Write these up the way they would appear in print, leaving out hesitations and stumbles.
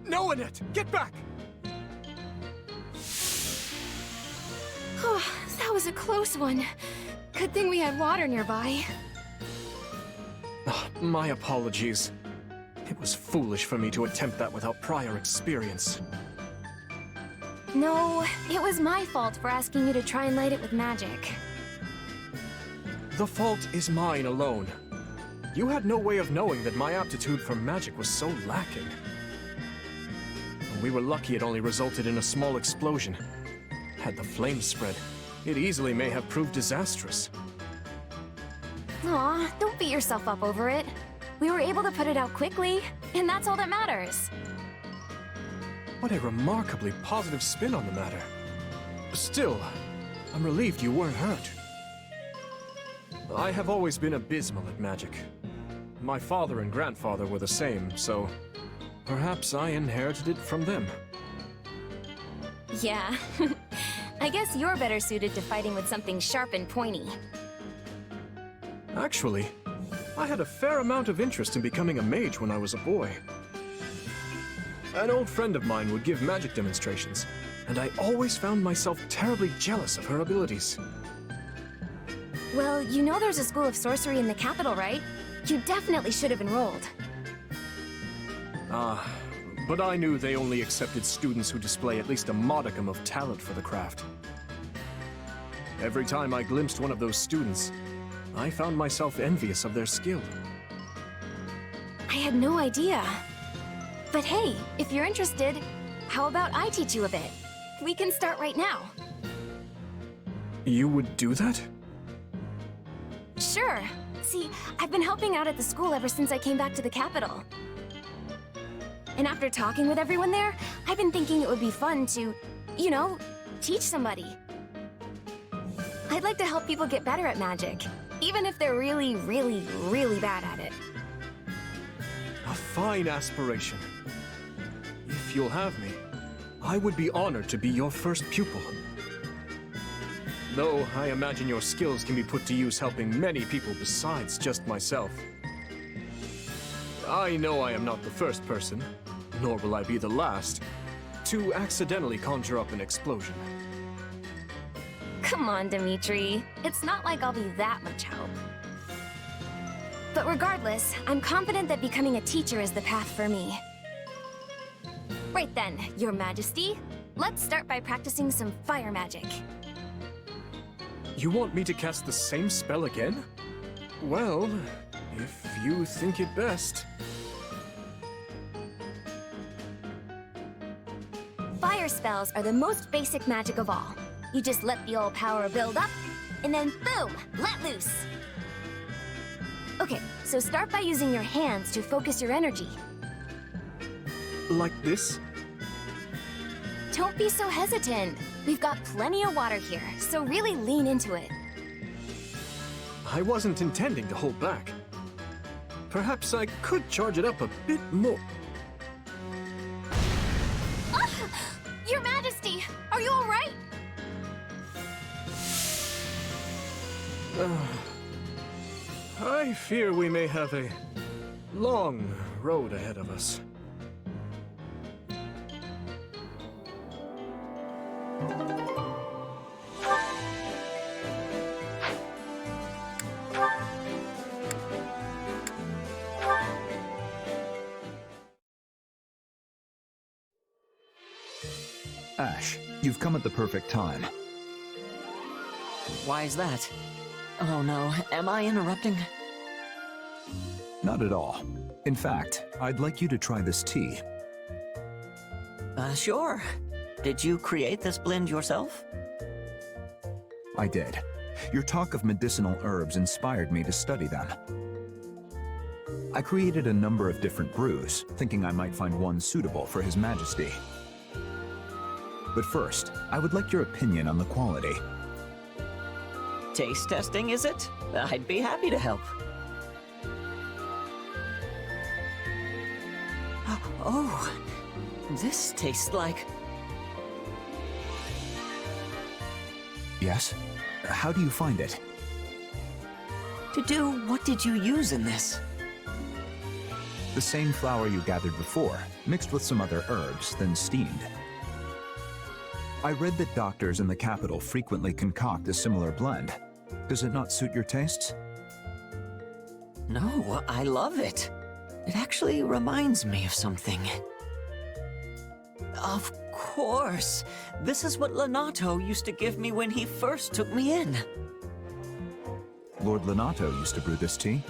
No, Annette! Get back! Oh, that was a close one. Good thing we had water nearby. My apologies. It was foolish for me to attempt that without prior experience. No, it was my fault for asking you to try and light it with magic. The fault is mine alone. You had no way of knowing that my aptitude for magic was so lacking. We were lucky it only resulted in a small explosion. Had the flames spread, it easily may have proved disastrous. Aw, don't beat yourself up over it. We were able to put it out quickly, and that's all that matters. What a remarkably positive spin on the matter. Still, I'm relieved you weren't hurt. I have always been abysmal at magic. My father and grandfather were the same, so perhaps I inherited it from them. Yeah. I guess you're better suited to fighting with something sharp and pointy. Actually, I had a fair amount of interest in becoming a mage when I was a boy. An old friend of mine would give magic demonstrations, and I always found myself terribly jealous of her abilities. Well, you know there's a school of sorcery in the capital, right? You definitely should have enrolled. But I knew they only accepted students who display at least a modicum of talent for the craft. Every time I glimpsed one of those students, I found myself envious of their skill. I had no idea. But hey, if you're interested, how about I teach you a bit? We can start right now. You would do that? Sure. See, I've been helping out at the school ever since I came back to the capital. And after talking with everyone there, I've been thinking it would be fun to, you know, teach somebody. I'd like to help people get better at magic, even if they're really, really, really bad at it. A fine aspiration. If you'll have me, I would be honored to be your first pupil. Though I imagine your skills can be put to use helping many people besides just myself. I know I am not the first person, nor will I be the last, to accidentally conjure up an explosion. Come on, Dimitri. It's not like I'll be that much help. But regardless, I'm confident that becoming a teacher is the path for me. Right then, Your Majesty. Let's start by practicing some fire magic. You want me to cast the same spell again? Well, if you think it best. Fire spells are the most basic magic of all. You just let the old power build up, and then boom, let loose. Okay, so start by using your hands to focus your energy. Like this? Don't be so hesitant. We've got plenty of water here, so really lean into it. I wasn't intending to hold back. Perhaps I could charge it up a bit more. Your Majesty, are you all right? I fear we may have a long road ahead of us. Ash, you've come at the perfect time. Why is that? Oh no, am I interrupting? Not at all. In fact, I'd like you to try this tea. Sure. Did you create this blend yourself? I did. Your talk of medicinal herbs inspired me to study them. I created a number of different brews, thinking I might find one suitable for His Majesty. But first, I would like your opinion on the quality. taste testing, is it? I'd be happy to help. Oh, this tastes like... Yes? How do you find it? What did you use in this? The same flour you gathered before, mixed with some other herbs, then steamed. I read that doctors in the capital frequently concoct a similar blend. Does it not suit your tastes? No, I love it. It actually reminds me of something. Of course! This is what Lenato used to give me when he first took me in. Lord Lenato used to brew this tea?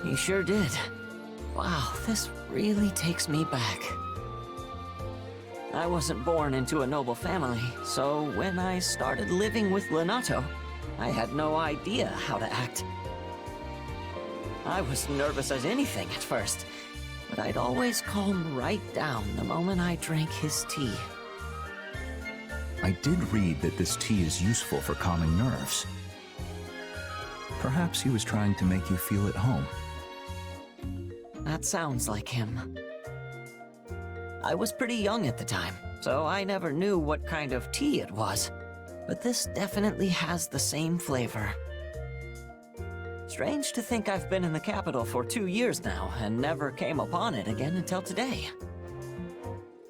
He sure did. Wow, this really takes me back. I wasn't born into a noble family, so when I started living with Lenato, I had no idea how to act. I was nervous as anything at first, but I'd always calm right down the moment I drank his tea. I did read that this tea is useful for calming nerves. Perhaps he was trying to make you feel at home. That sounds like him. I was pretty young at the time, so I never knew what kind of tea it was. But this definitely has the same flavor. Strange to think I've been in the capital for 2 years now and never came upon it again until today.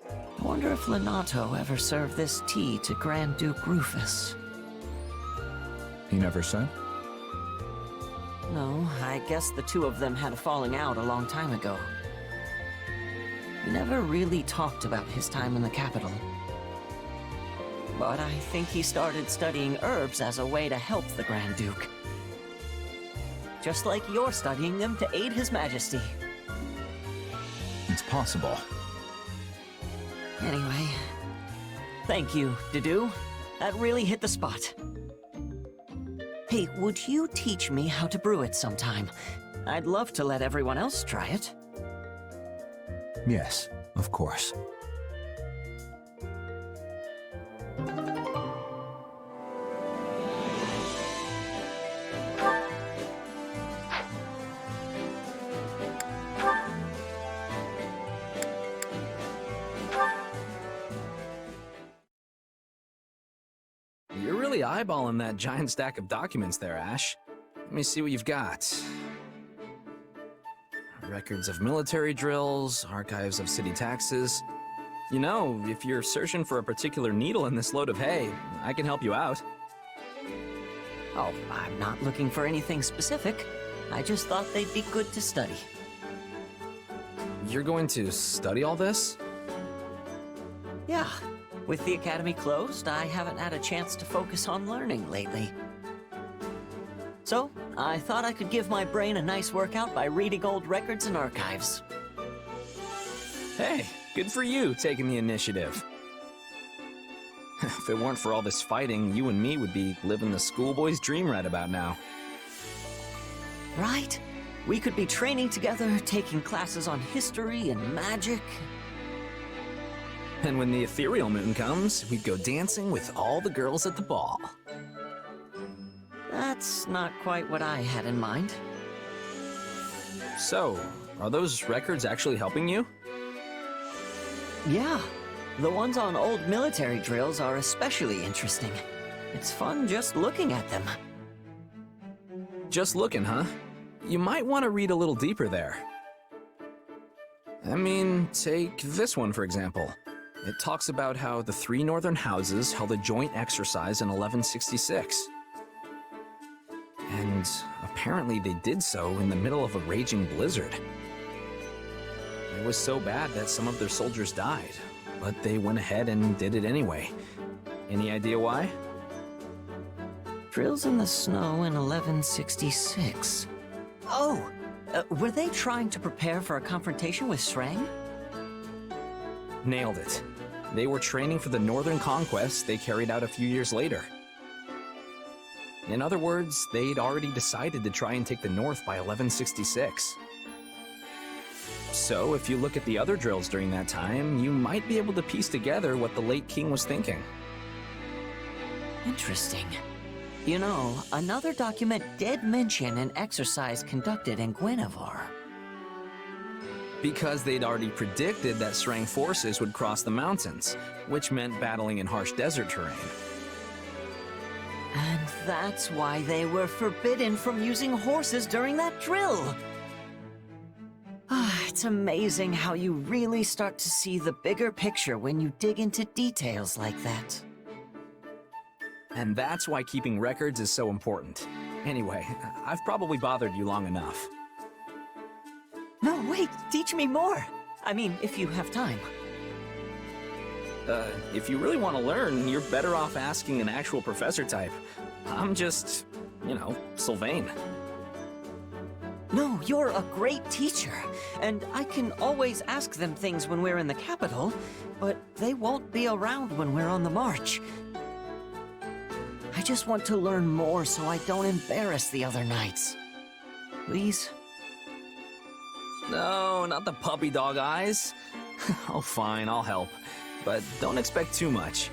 I wonder if Lenato ever served this tea to Grand Duke Rufus. He never said? No, I guess the two of them had a falling out a long time ago. He never really talked about his time in the capital. But I think he started studying herbs as a way to help the Grand Duke. Just like you're studying them to aid His Majesty. It's possible. Anyway, thank you, Dedue. That really hit the spot. Hey, would you teach me how to brew it sometime? I'd love to let everyone else try it. Yes, of course. You're really eyeballing that giant stack of documents there, Ash. Let me see what you've got. Records of military drills, archives of city taxes. You know, if you're searching for a particular needle in this load of hay, I can help you out. Oh, I'm not looking for anything specific. I just thought they'd be good to study. You're going to study all this? Yeah. With the academy closed, I haven't had a chance to focus on learning lately. So, I thought I could give my brain a nice workout by reading old records and archives. Hey, good for you taking the initiative. If it weren't for all this fighting, you and me would be living the schoolboy's dream right about now. Right? We could be training together, taking classes on history and magic. And when the ethereal moon comes, we'd go dancing with all the girls at the ball. That's not quite what I had in mind. So, are those records actually helping you? Yeah, the ones on old military drills are especially interesting. It's fun just looking at them. Just looking, huh? You might want to read a little deeper there. I mean, take this one for example. It talks about how the 3 northern houses held a joint exercise in 1166. And apparently they did so in the middle of a raging blizzard. It was so bad that some of their soldiers died, but they went ahead and did it anyway. Any idea why? Drills in the snow in 1166. Oh! Were they trying to prepare for a confrontation with Shrang? Nailed it. They were training for the northern conquest they carried out a few years later. In other words, they'd already decided to try and take the north by 1166. So, if you look at the other drills during that time, you might be able to piece together what the late king was thinking. Interesting. You know, another document did mention an exercise conducted in Guinevere. Because they'd already predicted that Srang forces would cross the mountains, which meant battling in harsh desert terrain. And that's why they were forbidden from using horses during that drill. It's amazing how you really start to see the bigger picture when you dig into details like that. And that's why keeping records is so important. Anyway, I've probably bothered you long enough. No, wait, teach me more. I mean, if you have time. If you really want to learn, you're better off asking an actual professor type. I'm just, Sylvain. No, you're a great teacher, and I can always ask them things when we're in the capital, but they won't be around when we're on the march. I just want to learn more so I don't embarrass the other knights. Please? No, not the puppy dog eyes. Oh, fine, I'll help. But don't expect too much.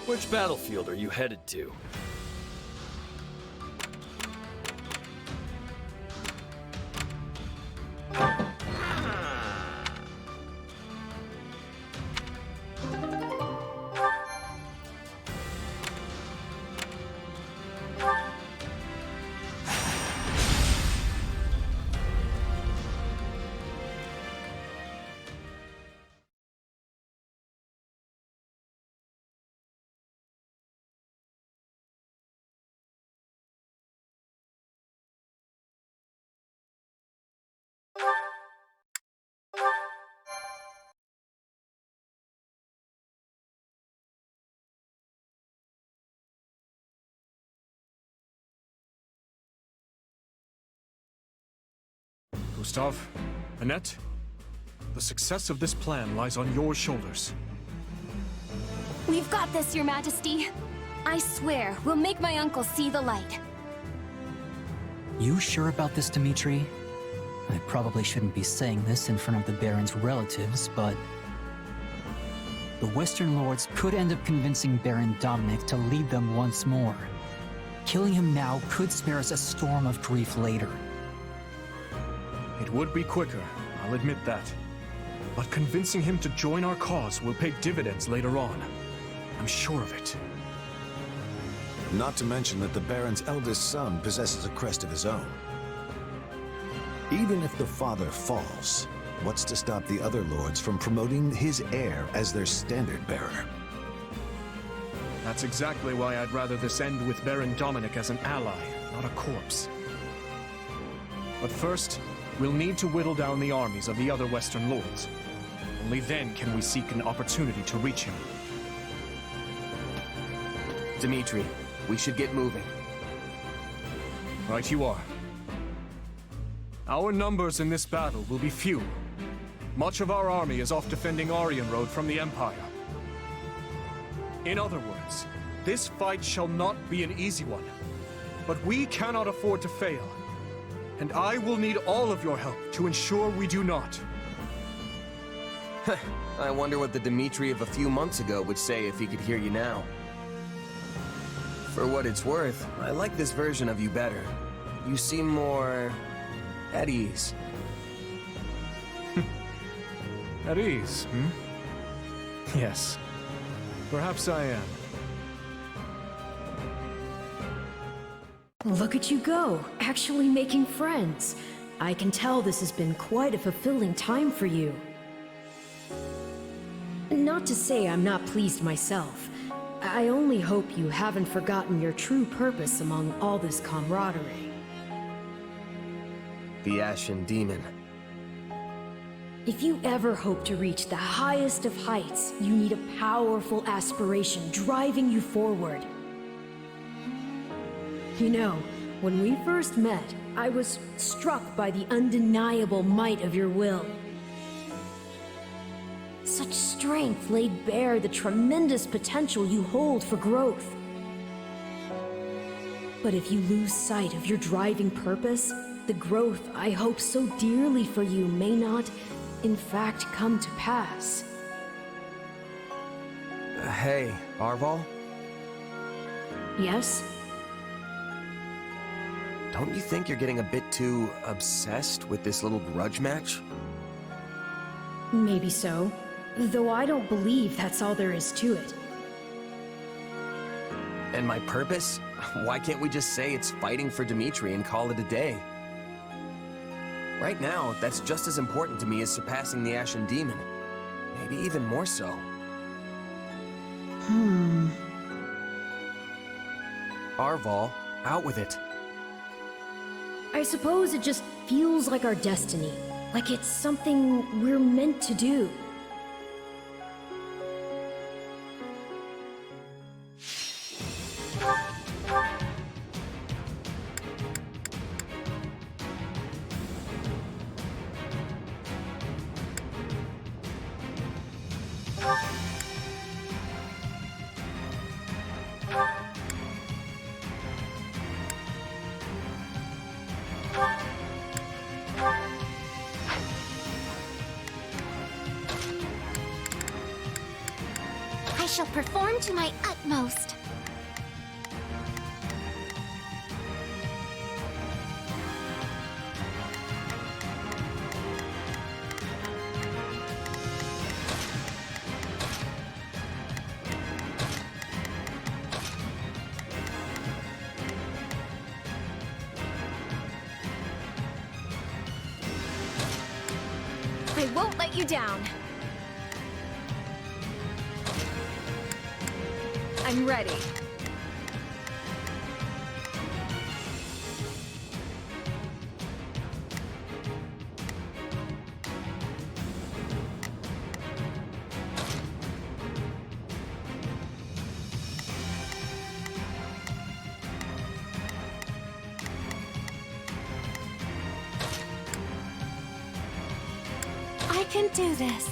Which battlefield are you headed to? Gustav, Annette, the success of this plan lies on your shoulders. We've got this, Your Majesty. I swear, we'll make my uncle see the light. You sure about this, Dimitri? I probably shouldn't be saying this in front of the Baron's relatives, but... the Western Lords could end up convincing Baron Dominic to lead them once more. Killing him now could spare us a storm of grief later. It would be quicker, I'll admit that. But convincing him to join our cause will pay dividends later on. I'm sure of it. Not to mention that the Baron's eldest son possesses a crest of his own. Even if the father falls, what's to stop the other lords from promoting his heir as their standard bearer? That's exactly why I'd rather this end with Baron Dominic as an ally, not a corpse. But first, we'll need to whittle down the armies of the other Western lords. Only then can we seek an opportunity to reach him. Dimitri, we should get moving. Right you are. Our numbers in this battle will be few. Much of our army is off defending Aryan Road from the Empire. In other words, this fight shall not be an easy one. But we cannot afford to fail. And I will need all of your help to ensure we do not. I wonder what the Dimitri of a few months ago would say if he could hear you now. For what it's worth, I like this version of you better. You seem more... at ease. At ease, hmm? Yes. Perhaps I am. Look at you go, actually making friends. I can tell this has been quite a fulfilling time for you. Not to say I'm not pleased myself. I only hope you haven't forgotten your true purpose among all this camaraderie. The Ashen Demon. If you ever hope to reach the highest of heights, you need a powerful aspiration driving you forward. You know, when we first met, I was struck by the undeniable might of your will. Such strength laid bare the tremendous potential you hold for growth. But if you lose sight of your driving purpose, the growth I hope so dearly for you may not, in fact, come to pass. Hey, Arval? Yes? Don't you think you're getting a bit too obsessed with this little grudge match? Maybe so. Though I don't believe that's all there is to it. And my purpose? Why can't we just say it's fighting for Dimitri and call it a day? Right now, that's just as important to me as surpassing the Ashen Demon. Maybe even more so. Arval, out with it. I suppose it just feels like our destiny. Like it's something we're meant to do. I shall perform to my utmost. I won't let you down. I'm ready. I can do this.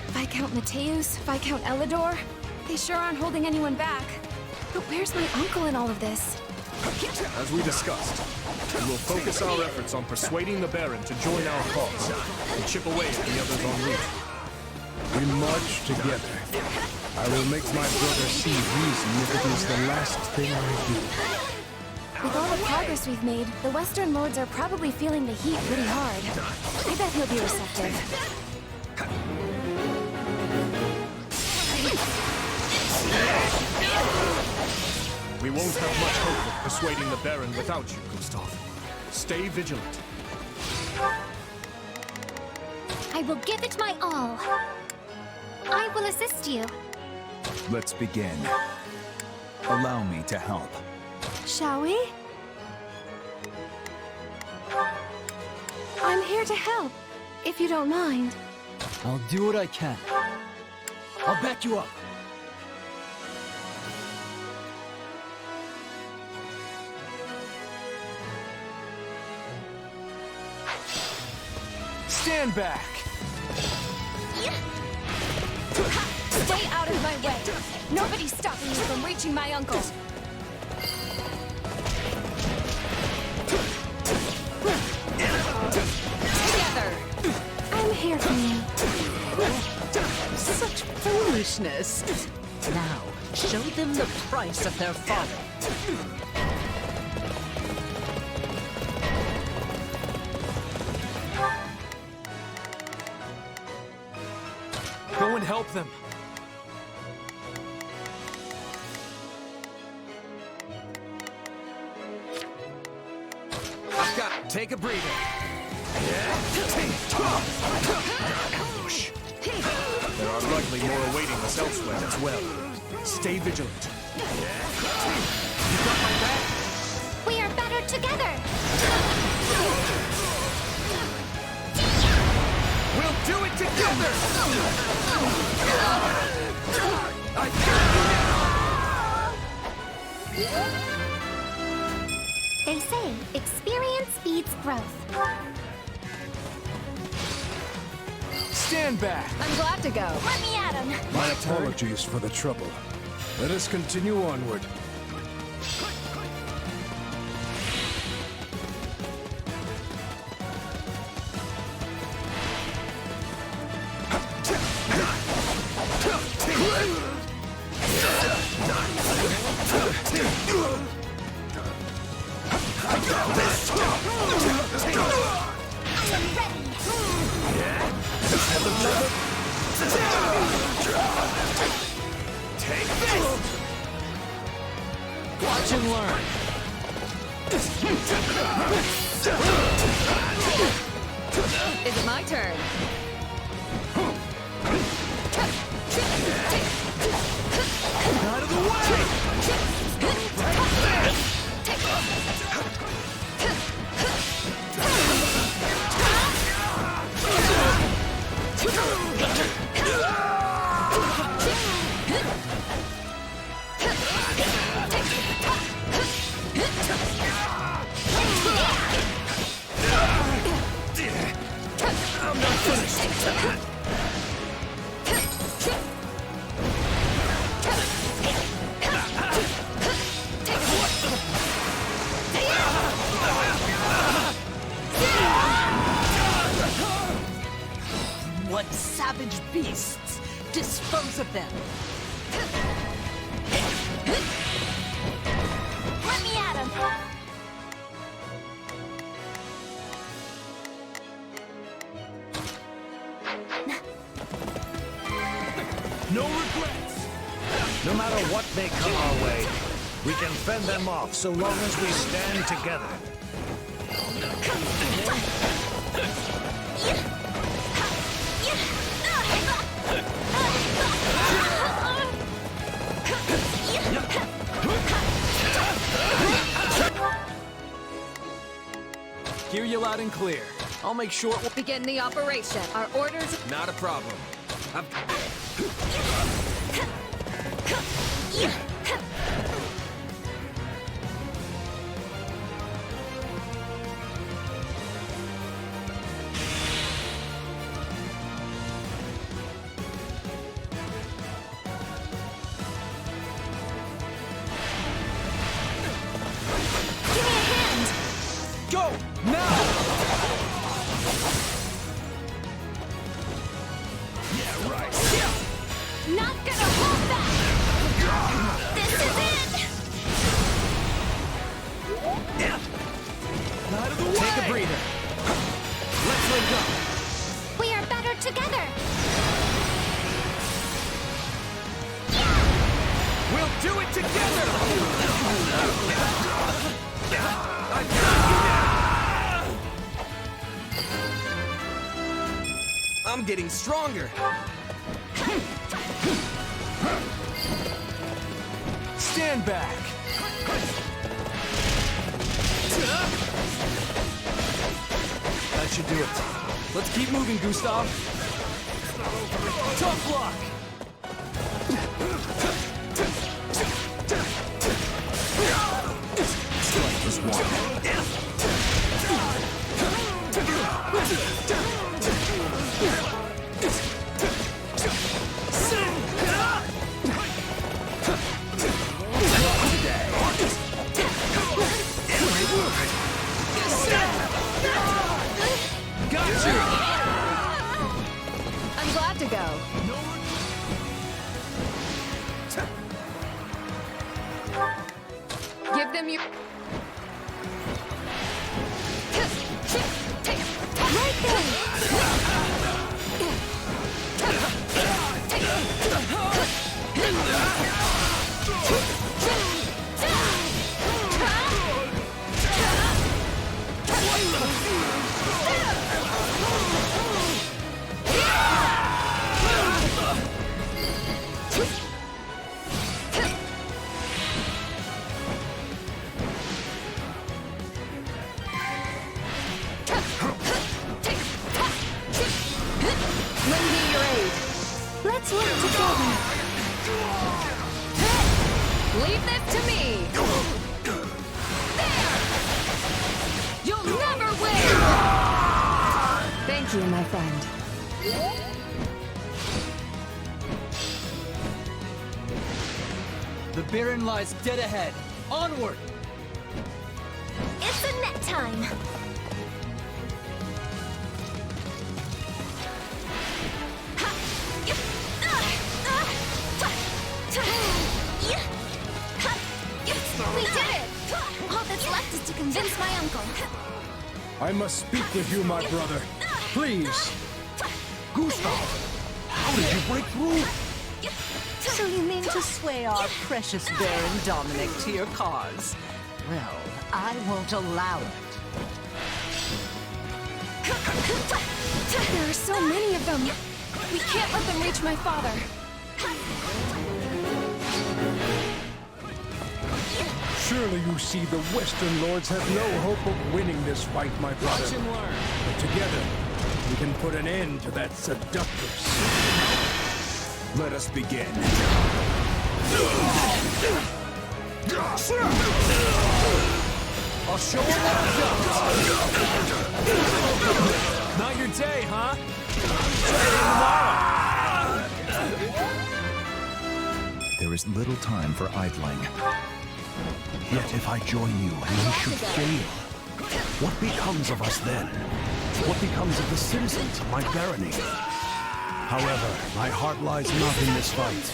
Viscount Mateus, Viscount Elidor, they sure aren't holding anyone back. But where's my uncle in all of this? As we discussed, we will focus our efforts on persuading the Baron to join our cause and chip away at the others en route. We march together. I will make my brother see reason if it is the last thing I do. With all the progress we've made, the Western Lords are probably feeling the heat pretty hard. I bet he'll be receptive. We won't have much hope of persuading the Baron without you, Gustav. Stay vigilant. I will give it my all. I will assist you. Let's begin. Allow me to help. Shall we? I'm here to help, if you don't mind. I'll do what I can. I'll back you up. Stand back! Stay out of my way! Nobody's stopping you from reaching my uncle! Together! I'm here for you. Such foolishness! Now, show them the price of their folly. Go and help them. Take a breather. Ambush. There are likely more awaiting us elsewhere as well. Stay vigilant. You got my back? We are better together! We'll do it together! I got you now! They say experience speeds growth. Stand back! I'm glad to go. Let me at him! My apologies for the trouble. Let us continue onward. Take this! Watch and learn. Is it my turn? Out of the way! I'm not finished. What savage beasts! Dispose of them! Let me at him! No regrets! No matter what may come our way, we can fend them off so long as we stand together. Hear you loud and clear. I'll make sure we'll Begin the operation. Our orders... Not a problem. Give me a hand! Go! Now! Yeah, right. Not gonna hold back! This is it! Out of the way! Take a breather. Let's link up. We are better together! We'll do it together! I'm getting stronger. Stand back. That should do it. Let's keep moving, Gustav. Tough luck. Strike is Got you! I'm glad to go. Give them your... Right there! Soutien, my friend. The Baron lies dead ahead. Onward! It's a net time. We did it! All that's left is to convince my uncle. I must speak with you, my brother. Please. Gustav, how did you break through? So you mean to sway our precious Baron Dominic to your cause? Well, I won't allow it. There are so many of them. We can't let them reach my father. Surely you see the Western Lords have no hope of winning this fight, my brother. Watch and learn. But together, we can put an end to that seductress. Let us begin. I'll show him what I've got. Not your day, huh? There is little time for idling. Yet if I join you and we should fail, what becomes of us then? What becomes of the citizens of my barony? However, my heart lies not in this fight.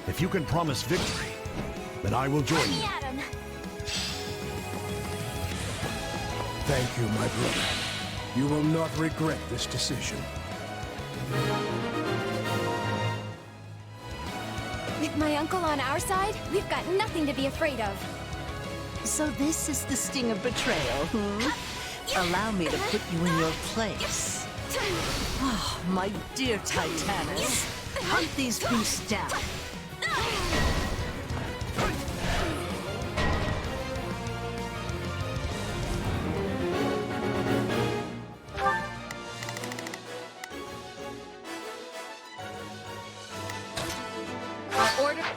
If you can promise victory, then I will join you. Thank you, my brother. You will not regret this decision. With my uncle on our side, we've got nothing to be afraid of. So this is the sting of betrayal, Allow me to put you in your place. Oh, my dear Titanus, hunt these beasts down.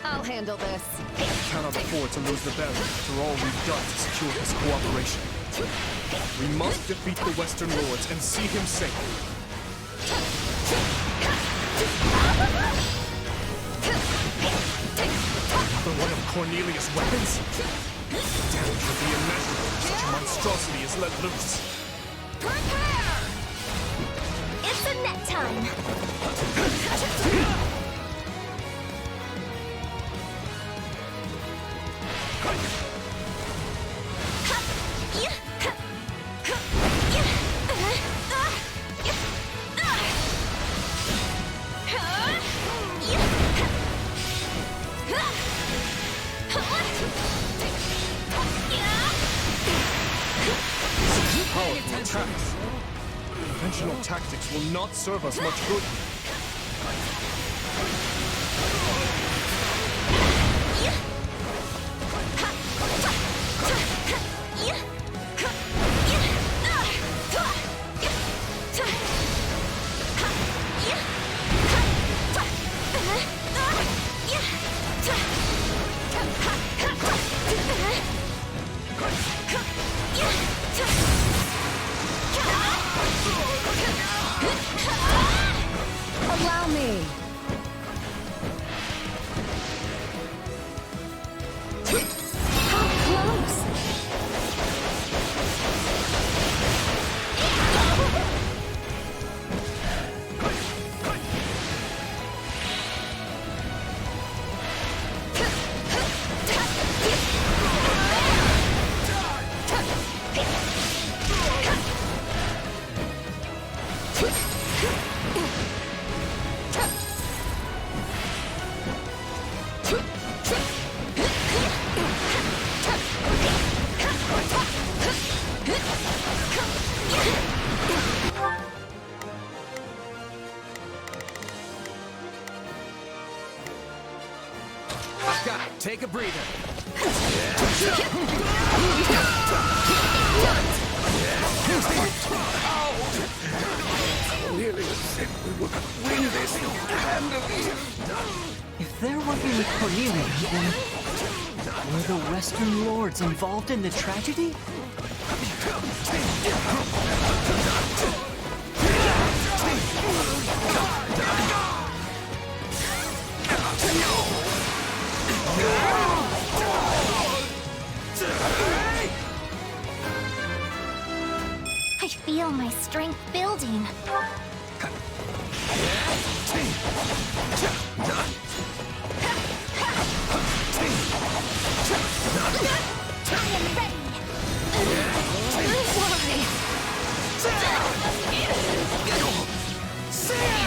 I'll handle this. We cannot afford to lose the Baron after all we've done to secure his cooperation. We must defeat the Western Lords and see him safe. Another one of Cornelius' weapons? Damage would be immeasurable if such a monstrosity is let loose. Prepare! It's a net time. Powerful attacks. Conventional tactics will not serve us much good. Allow me. How close? Take a breather. If they're working with Cornelia, then were the Western Lords involved in the tragedy? I feel my strength building. I am ready.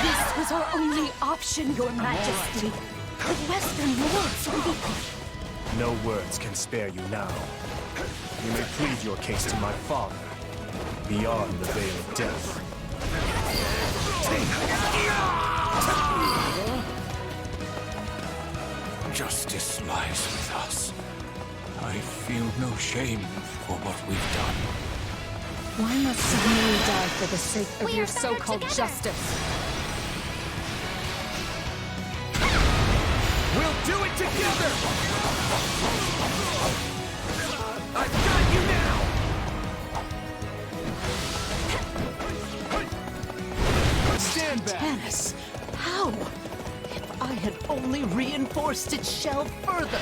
This was our only option, Your Majesty. The Western Lords will be... No words can spare you now. You may plead your case to my father, beyond the veil of death. Justice lies with us. I feel no shame for what we've done. Why must you die for the sake of We your are better so-called together. justice? We'll do it together! I've got you now! Stand back! Titanus, how? If I had only reinforced its shell further.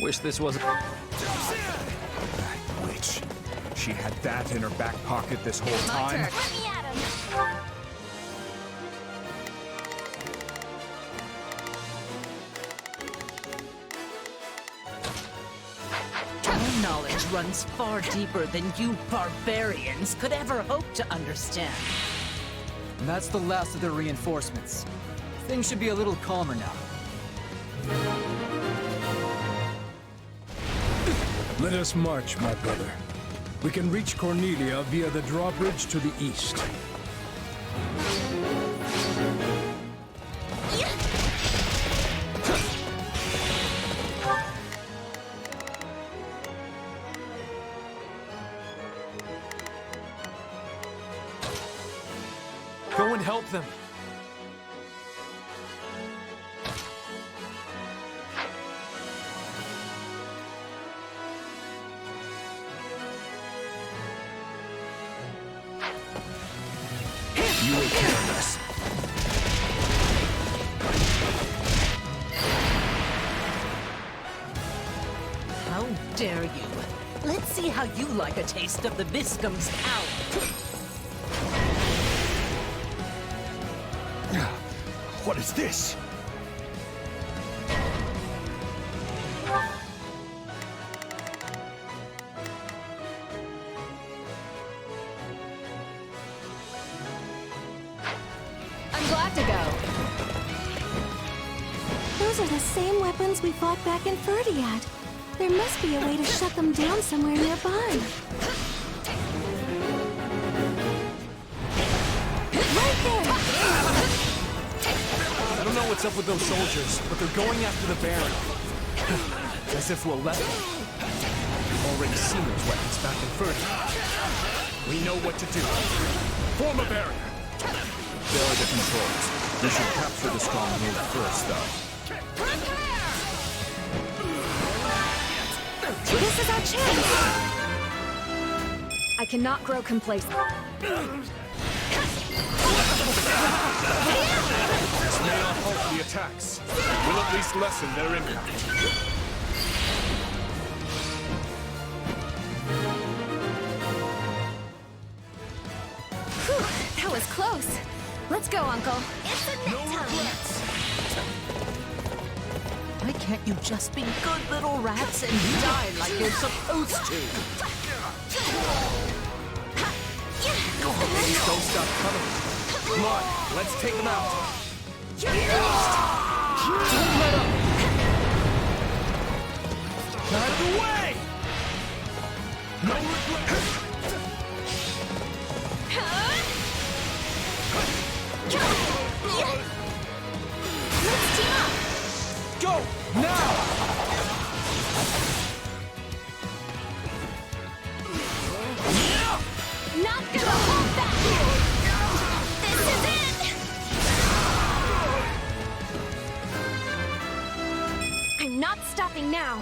Wish this wasn't... That witch. She had that in her back pocket this whole time? Let me at him. My knowledge runs far deeper than you barbarians could ever hope to understand. That's the last of the reinforcements. Things should be a little calmer now. Let us march, my brother. We can reach Cornelia via the drawbridge to the east. Go and help them. You will carry us. How dare you? Let's see how you like a taste of the Viscum's power. What is this? I'm glad to go. Those are the same weapons we fought back in Ferdiad. There must be a way to shut them down somewhere nearby. Right there! I don't know what's up with those soldiers, but they're going after the Baron. As if we'll let them. We've already seen those weapons back in Ferdiad. We know what to do. Form a barrier. There are the controls. We should capture the stronghold first, though. This is our chance! I cannot grow complacent. This may not halt the attacks. It will at least lessen their impact. Whew, that was close. Let's go, Uncle. It's a neck time. Why can't you just be good little rats and die like you're supposed to? Please don't stop coming. Come on, let's take them out. Don't let up. Out of the way! No regrets. Let's team up! Go! Now! Not gonna hold back! This is it! nothing now.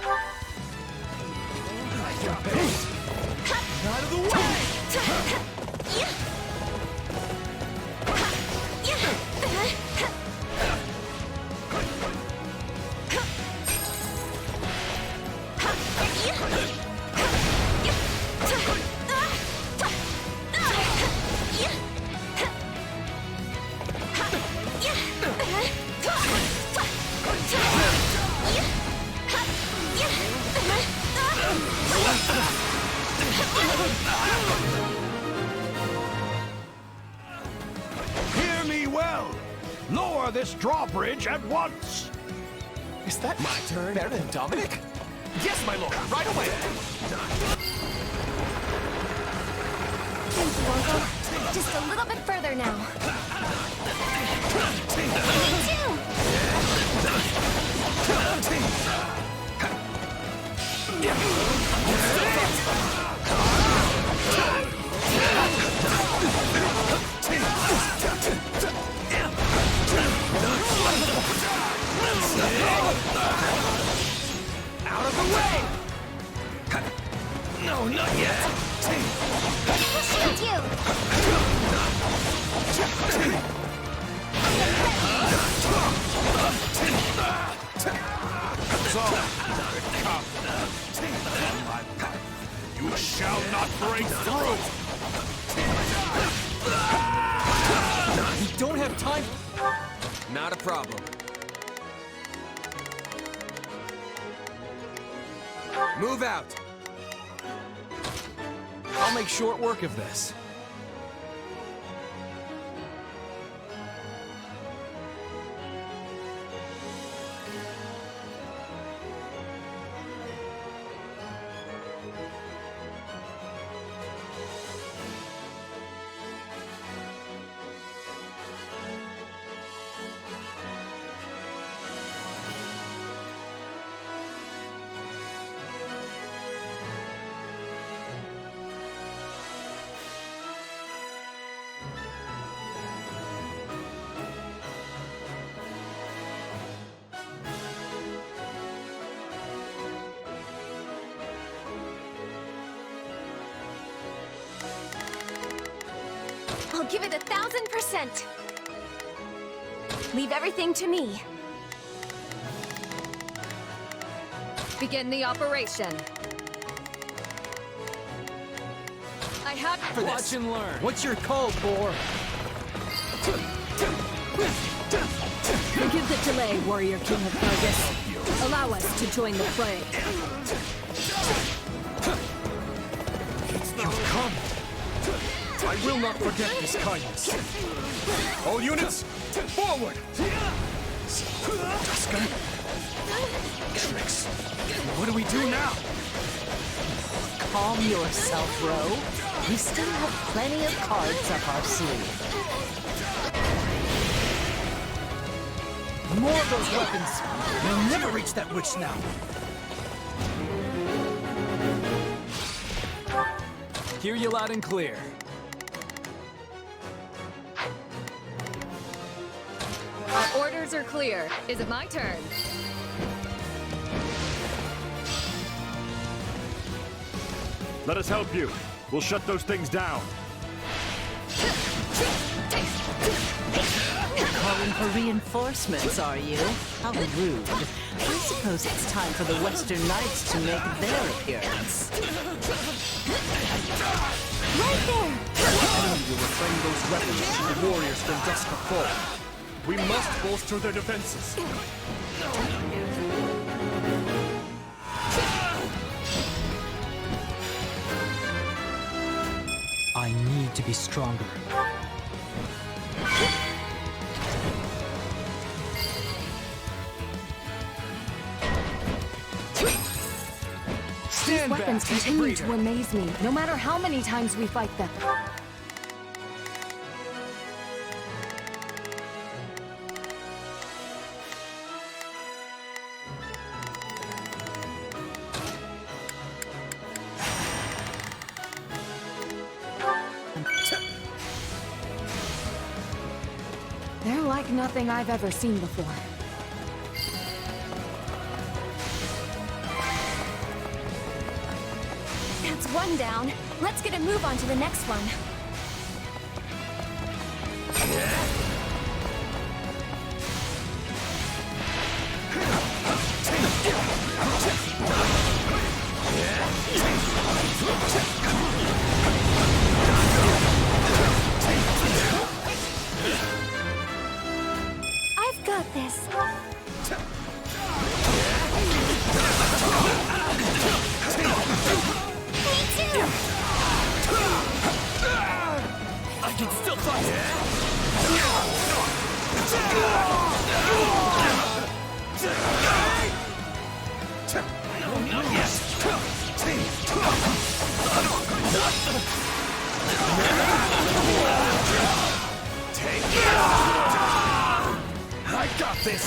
Out of the way! Hear me well! Lower this drawbridge at once! Is that my turn? Baron Dominic? Yes, my lord, right away! Thank you, Uncle. Just a little bit further now. Me too! Out of the way! No, not yet! We'll shield you! So, come. You shall not break through! We don't have time. Not a problem. Move out! I'll make short work of this. I'll give it 1000%. Leave everything to me. Begin the operation. I have For watch and learn. What's your code, Boar? Forgive the delay, Warrior King of Fergus. Allow us to join the fray. You've come. I will not forget this kindness. All units, forward! Tusker. Tricks. What do we do now? Calm yourself, Ro. We still have plenty of cards up our sleeve. More of those weapons! We'll never reach that witch now! Hear you loud and clear. Our orders are clear. Is it my turn? Let us help you. We'll shut those things down. Calling for reinforcements, are you? How rude. I suppose it's time for the Western Knights to make their appearance. Right there! Enemy will refrain those weapons to the warriors from dusk to fall. We must bolster their defenses. I need to be stronger. These weapons continue to amaze me, no matter how many times we fight them. They're like nothing I've ever seen before. one down. Let's get a move on to the next one. I've got this. Me too! I can still fight! I got this!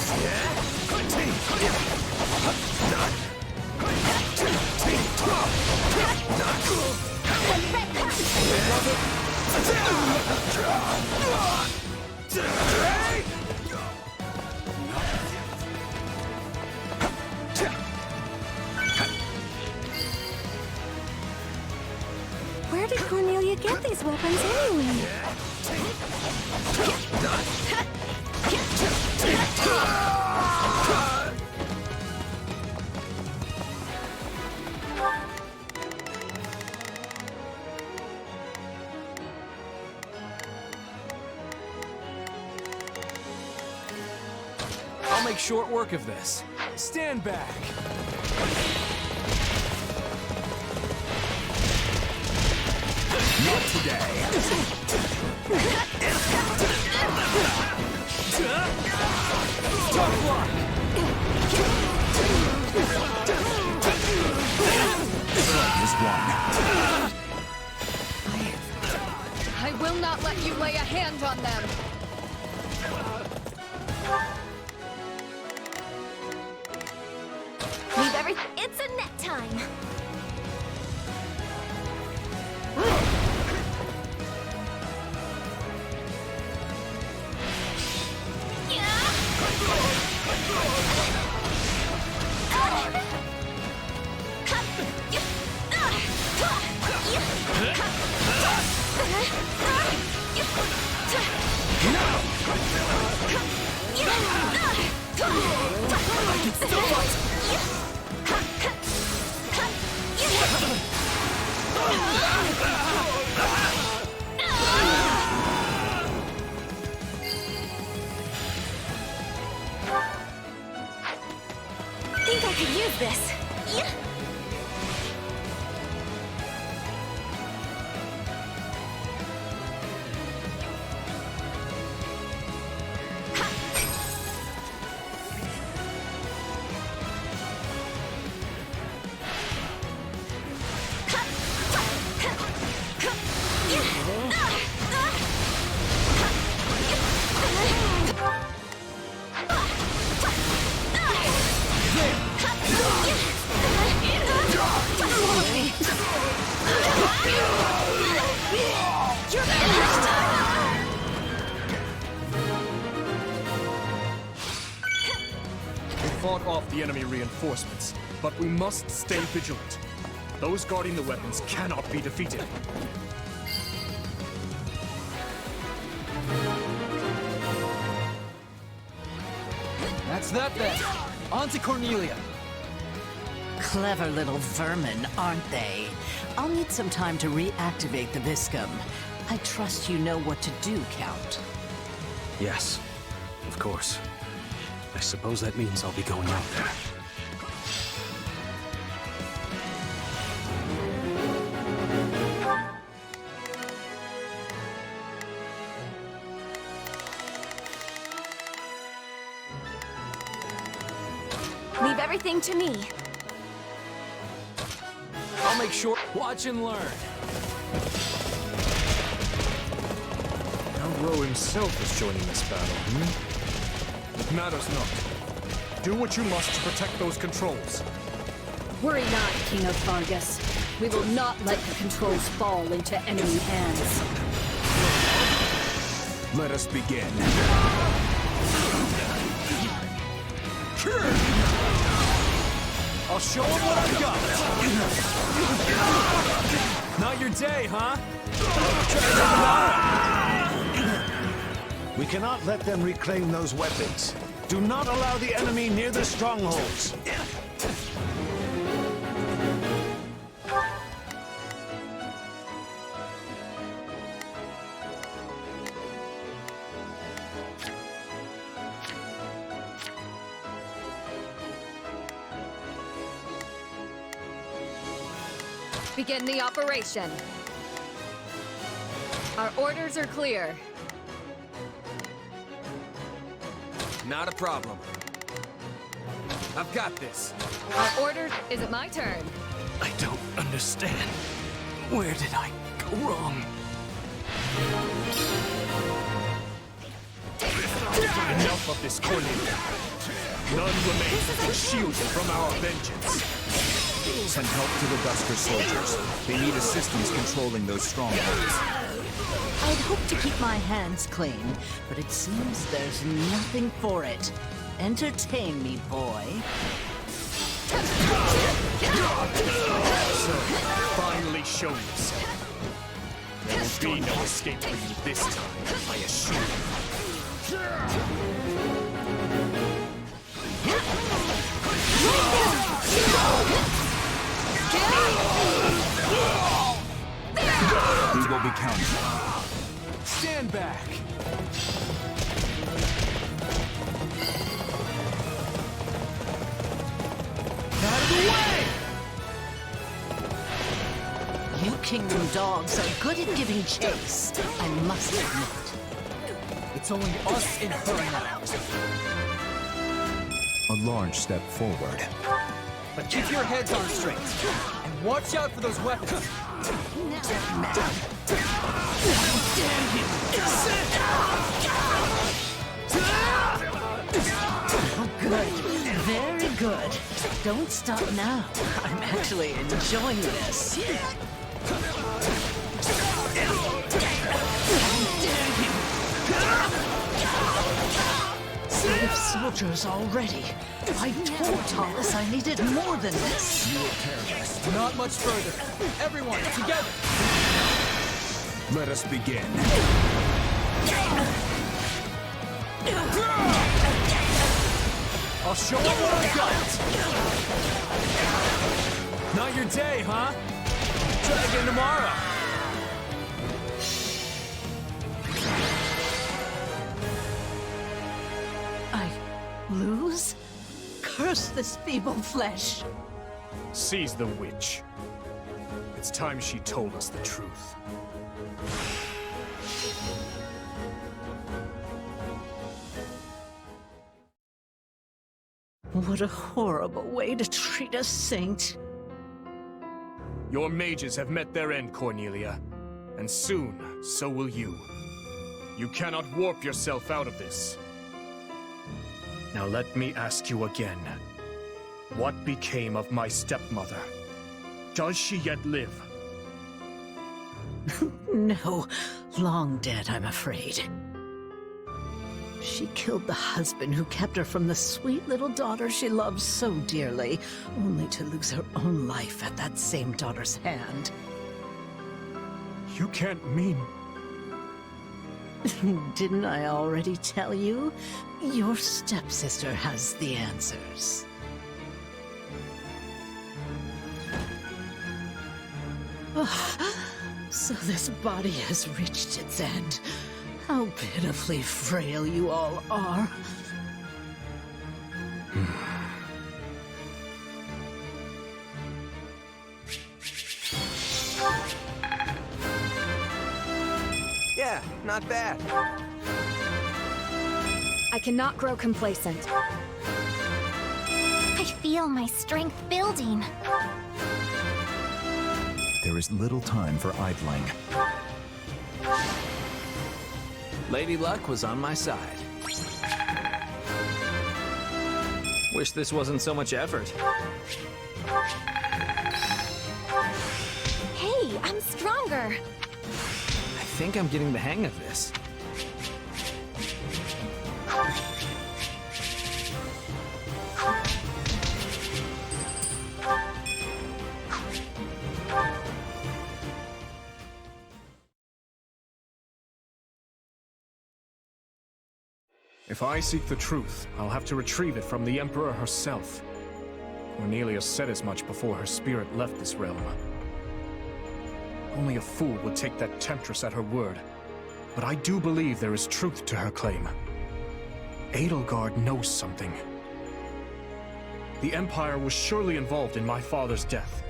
Where did Cornelia get these weapons anyway? I'll make short work of this. Stand back. Not today. Tough luck. Strike is one. I will not let you lay a hand on them. Leave everything. It's a net time. I can still fight! Think I could use this. We fought off the enemy reinforcements, but we must stay vigilant. Those guarding the weapons cannot be defeated. That's that then. On to Cornelia. Clever little vermin, aren't they? I'll need some time to reactivate the Viscum. I trust you know what to do, Count. Yes, of course. I suppose that means I'll be going out there. Leave everything to me. I'll make sure. Watch and learn. Now Ro himself is joining this battle, It matters not. Do what you must to protect those controls. Worry not, King of Vargas. We will not let the controls fall into enemy hands. Let us begin. I'll show them what I've got! Not your day, huh? We cannot let them reclaim those weapons. Do not allow the enemy near the strongholds. Begin the operation. Our orders are clear. Not a problem. I've got this. Our order... Is it my turn? I don't understand. Where did I go wrong? Enough of this, Cornelia. None remains to shield you from our vengeance. Send help to the Dusker soldiers. They need assistance controlling those strongholds. I'd hoped to keep my hands clean, but it seems there's nothing for it. Entertain me, boy. So, finally show yourself. There will be no escape for you this time, I assure We will be counted. Stand back! Out of the way! You kingdom dogs are good at giving chase, I must admit. It's only us in her now. A large step forward. But keep your heads on straight. And watch out for those weapons. Good. Very good. Don't stop now. I'm actually enjoying this. Brave soldiers already. I told Thomas I needed more than this. You are careless. Not much further. Everyone, together. Let us begin. I'll show them what I've got! Not your day, huh? Try again tomorrow. I lose? Curse this feeble flesh. Seize the witch. It's time she told us the truth. What a horrible way to treat a saint. Your mages have met their end, Cornelia. And soon, so will you. You cannot warp yourself out of this. Now let me ask you again. What became of my stepmother? Does she yet live? No, long dead, I'm afraid. She killed the husband who kept her from the sweet little daughter she loved so dearly, only to lose her own life at that same daughter's hand. You can't mean... Didn't I already tell you? Your stepsister has the answers. So this body has reached its end. How pitifully frail you all are. Yeah, not bad. I cannot grow complacent. I feel my strength building. There is little time for idling. Lady Luck was on my side. Wish this wasn't so much effort. Hey, I'm stronger. I think I'm getting the hang of this. If I seek the truth, I'll have to retrieve it from the Emperor herself. Cornelia said as much before her spirit left this realm. Only a fool would take that temptress at her word, but I do believe there is truth to her claim. Edelgard knows something. The Empire was surely involved in my father's death,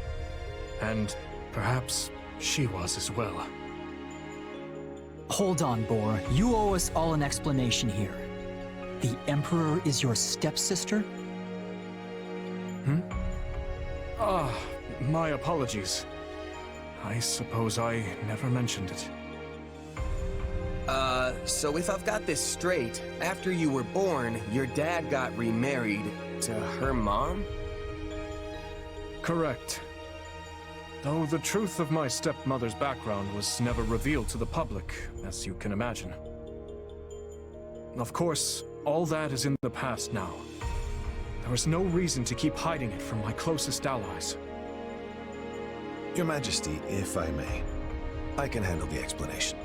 and perhaps she was as well. Hold on, Boar. You owe us all an explanation here. The Emperor is your stepsister? My apologies. I suppose I never mentioned it. So if I've got this straight, after you were born, your dad got remarried to her mom? Correct. Though the truth of my stepmother's background was never revealed to the public, as you can imagine. Of course, all that is in the past now. There is no reason to keep hiding it from my closest allies. Your Majesty, if I may, I can handle the explanation.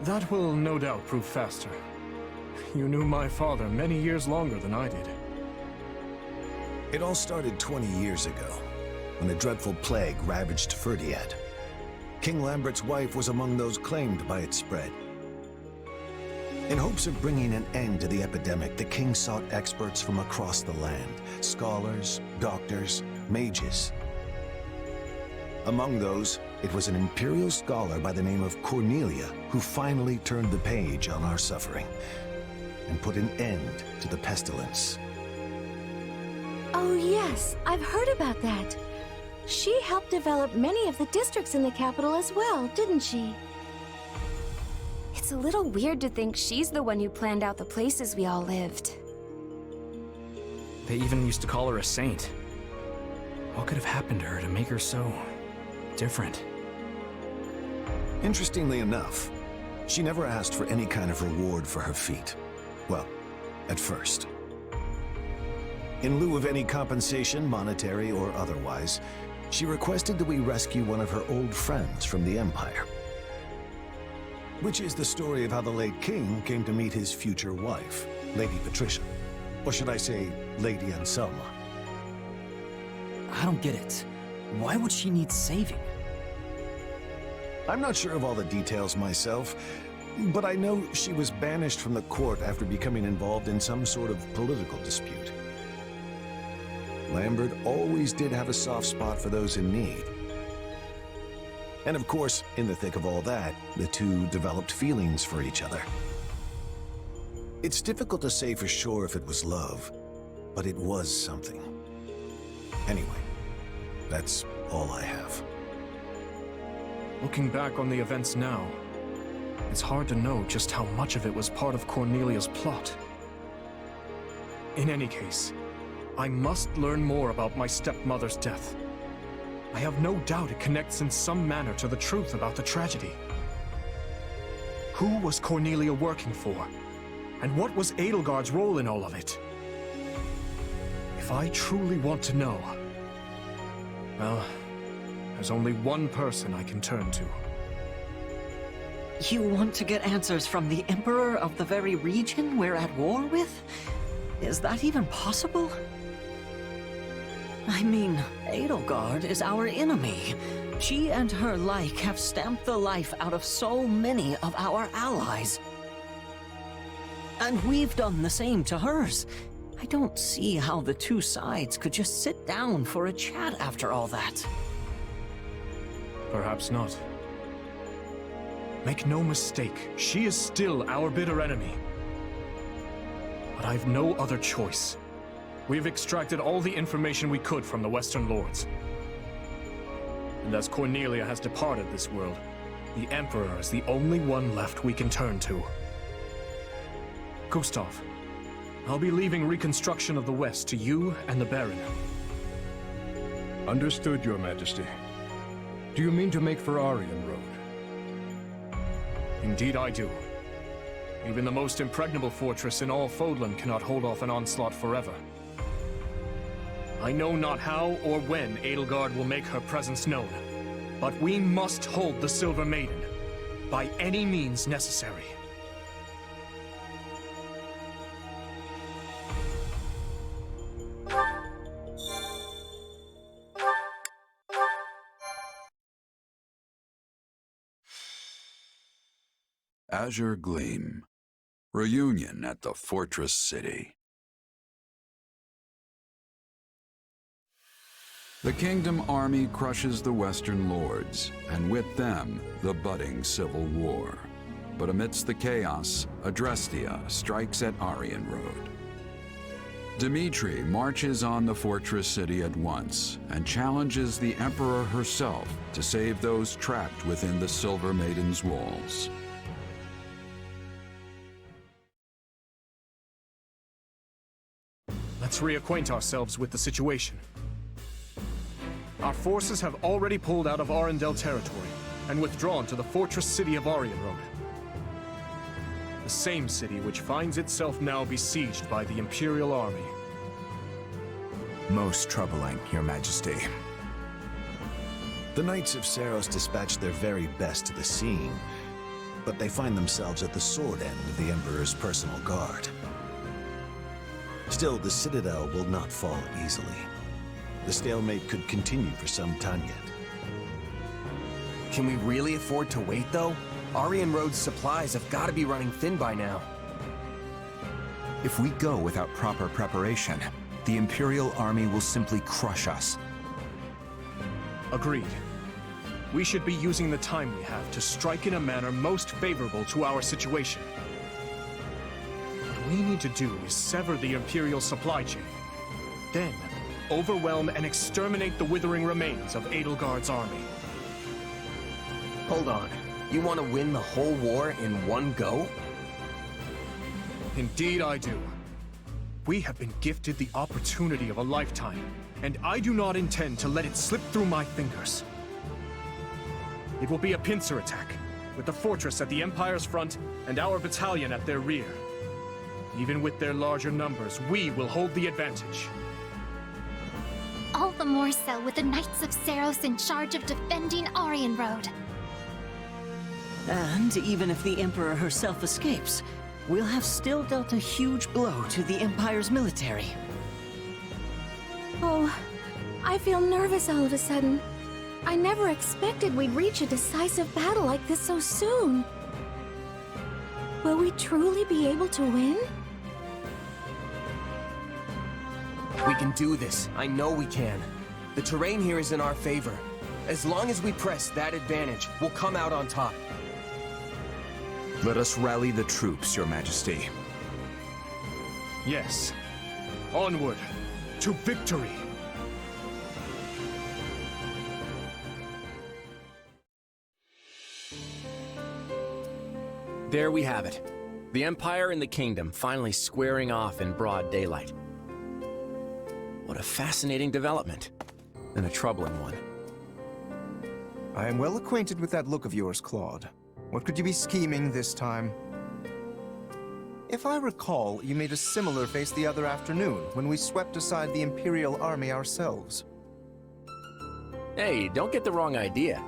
That will no doubt prove faster. You knew my father many years longer than I did. It all started 20 years ago, when a dreadful plague ravaged Ferdiad. King Lambert's wife was among those claimed by its spread. In hopes of bringing an end to the epidemic, the king sought experts from across the land, scholars, doctors, mages. Among those, it was an imperial scholar by the name of Cornelia who finally turned the page on our suffering and put an end to the pestilence. Oh yes, I've heard about that. She helped develop many of the districts in the capital as well, didn't she? It's a little weird to think she's the one who planned out the places we all lived. They even used to call her a saint. What could have happened to her to make her so different? Interestingly enough, she never asked for any kind of reward for her feat. Well, at first. In lieu of any compensation, monetary or otherwise, she requested that we rescue one of her old friends from the Empire. Which is the story of how the late king came to meet his future wife, Lady Patricia. Or should I say, Lady Anselma. I don't get it. Why would she need saving? I'm not sure of all the details myself, but I know she was banished from the court after becoming involved in some sort of political dispute. Lambert always did have a soft spot for those in need. And of course, in the thick of all that, the two developed feelings for each other. It's difficult to say for sure if it was love, but it was something. Anyway, that's all I have. Looking back on the events now, it's hard to know just how much of it was part of Cornelia's plot. In any case, I must learn more about my stepmother's death. I have no doubt it connects in some manner to the truth about the tragedy. Who was Cornelia working for? And what was Edelgard's role in all of it? If I truly want to know, well, there's only one person I can turn to. You want to get answers from the Emperor of the very region we're at war with? Is that even possible? I mean, Edelgard is our enemy. She and her like have stamped the life out of so many of our allies. And we've done the same to hers. I don't see how the two sides could just sit down for a chat after all that. Perhaps not. Make no mistake, she is still our bitter enemy. But I've no other choice. We've extracted all the information we could from the Western Lords. And as Cornelia has departed this world, the Emperor is the only one left we can turn to. Gustav, I'll be leaving reconstruction of the West to you and the Baron. Understood, Your Majesty. Do you mean to make for Aryan Road? Indeed I do. Even the most impregnable fortress in all Fodlan cannot hold off an onslaught forever. I know not how or when Edelgard will make her presence known, but we must hold the Silver Maiden, by any means necessary. Azure Gleam. Reunion at the Fortress City. The Kingdom Army crushes the Western Lords, and with them, the budding civil war. But amidst the chaos, Adrestia strikes at Aryan Road. Dimitri marches on the Fortress City at once, and challenges the Emperor herself to save those trapped within the Silver Maiden's walls. Let's reacquaint ourselves with the situation. Our forces have already pulled out of Arendelle territory and withdrawn to the fortress city of Arianrode. The same city which finds itself now besieged by the Imperial Army. Most troubling, Your Majesty. The Knights of Seiros dispatched their very best to the scene, but they find themselves at the sword end of the Emperor's personal guard. Still, the Citadel will not fall easily. The stalemate could continue for some time yet. Can we really afford to wait, though? Arianrode's supplies have got to be running thin by now. If we go without proper preparation, the Imperial Army will simply crush us. Agreed. We should be using the time we have to strike in a manner most favorable to our situation. What we need to do is sever the Imperial supply chain. Then, overwhelm and exterminate the withering remains of Edelgard's army. Hold on. You want to win the whole war in one go? Indeed I do. We have been gifted the opportunity of a lifetime, and I do not intend to let it slip through my fingers. It will be a pincer attack, with the fortress at the Empire's front and our battalion at their rear. Even with their larger numbers, we will hold the advantage. All the more so with the Knights of Seiros in charge of defending Arianrode. And even if the Emperor herself escapes, we'll have still dealt a huge blow to the Empire's military. Oh, I feel nervous all of a sudden. I never expected we'd reach a decisive battle like this so soon. Will we truly be able to win? We can do this. I know we can. The terrain here is in our favor. As long as we press that advantage, we'll come out on top. Let us rally the troops, Your Majesty. Yes. Onward to victory! There we have it. The Empire and the Kingdom finally squaring off in broad daylight. What a fascinating development. And a troubling one. I am well acquainted with that look of yours, Claude. What could you be scheming this time? If I recall, you made a similar face the other afternoon when we swept aside the Imperial Army ourselves. Hey, don't get the wrong idea.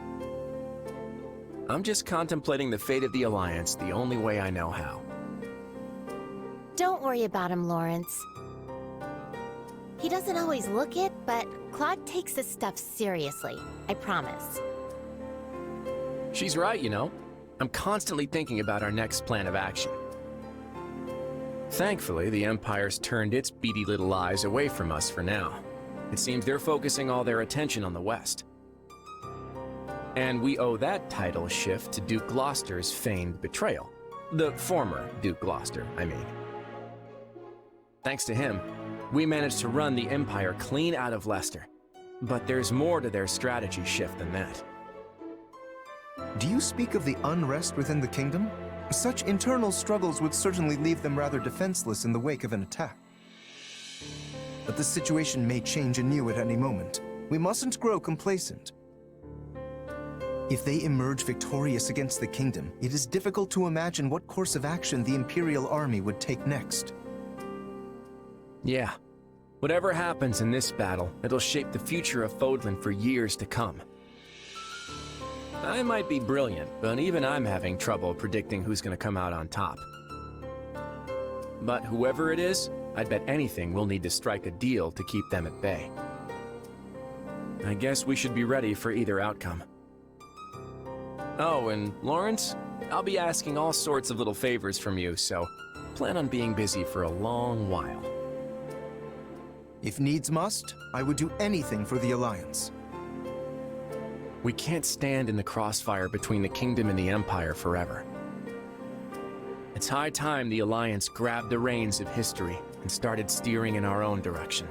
I'm just contemplating the fate of the Alliance the only way I know how. Don't worry about him, Lawrence. He doesn't always look it, but Claude takes this stuff seriously. I promise. She's right, you know. I'm constantly thinking about our next plan of action. Thankfully, the Empire's turned its beady little eyes away from us for now. It seems they're focusing all their attention on the West. And we owe that title shift to Duke Gloucester's feigned betrayal. The former Duke Gloucester, I mean. Thanks to him, we managed to run the Empire clean out of Leicester. But there's more to their strategy shift than that. Do you speak of the unrest within the kingdom? Such internal struggles would certainly leave them rather defenseless in the wake of an attack. But the situation may change anew at any moment. We mustn't grow complacent. If they emerge victorious against the kingdom, it is difficult to imagine what course of action the Imperial Army would take next. Yeah. Whatever happens in this battle, it'll shape the future of Fodlan for years to come. I might be brilliant, but even I'm having trouble predicting who's gonna come out on top. But whoever it is, I'd bet anything we'll need to strike a deal to keep them at bay. I guess we should be ready for either outcome. Oh, and Lawrence, I'll be asking all sorts of little favors from you, so plan on being busy for a long while. If needs must, I would do anything for the Alliance. We can't stand in the crossfire between the Kingdom and the Empire forever. It's high time the Alliance grabbed the reins of history and started steering in our own direction.